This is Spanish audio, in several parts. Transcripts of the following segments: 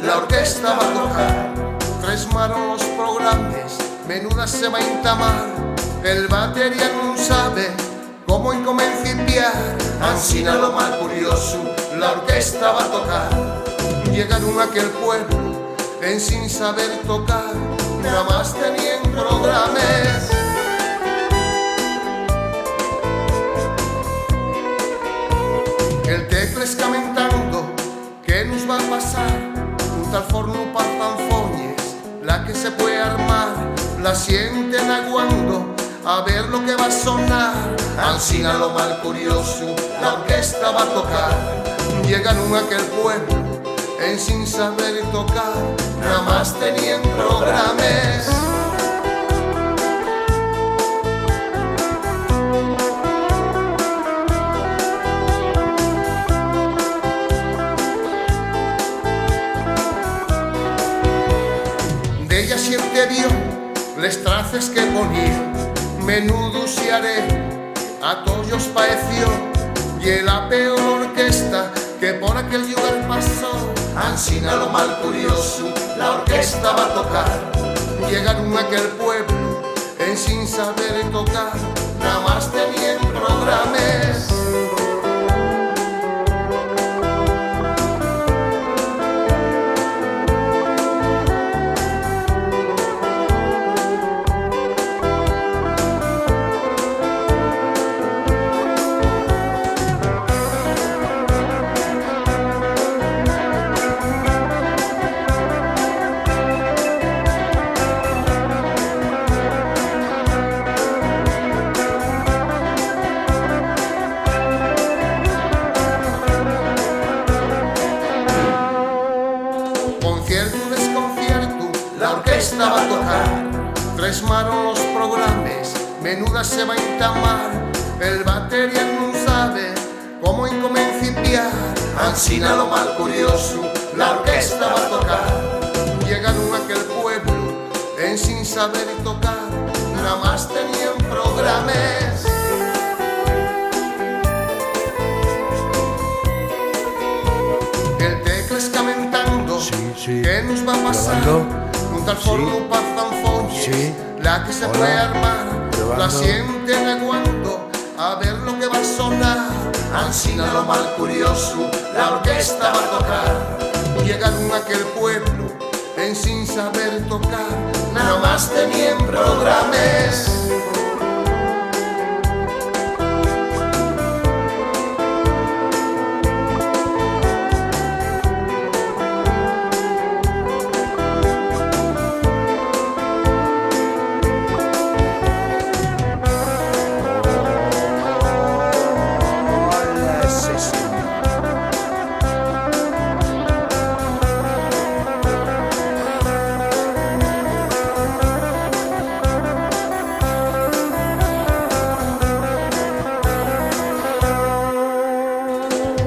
La orquesta va a tocar, tres manos los programas, menuda se va a entamar. El batería non sabe cómo incomenciar, ansina lo mal curioso, la orquesta va a tocar. Llegaron a aquel pueblo en sin saber tocar, nada más tenían programas. El tecla escamentando, ¿qué nos va a pasar? Un tal forno para zanfoñes, la que se puede armar, la sienten aguando a ver lo que va a sonar. Ansina lo mal curioso, la orquesta va a tocar. Llegaron a aquel pueblo en sin saber tocar, nada más tenían programas. Ella siempre vio les traces que ponía, menudos y haré, a todos pareció, y la peor orquesta que por aquel lugar pasó. Ansina lo mal curioso, la orquesta va a tocar. Llegaron a aquel pueblo en sin saber tocar, nada más tenían programas. La orquesta va a tocar, tres manos los programas, menuda se va a entamar. El batería non sabe cómo incomenciar, ansina lo mal curioso, la orquesta va a tocar. Llegaron a aquel pueblo en sin saber tocar, nada más tenían programas. El tecla escamentando, ¿qué nos va a pasar? Un tal forno para zanfoñes, la que se puede armar, la sienten aguando a ver lo que va a sonar. Ansina lo mal curioso, la orquesta va a tocar. Llegaron a aquel pueblo en sin saber tocar, nada más tenían programas.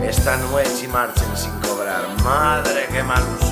Esta noche marchen sin cobrar, madre que mal uso.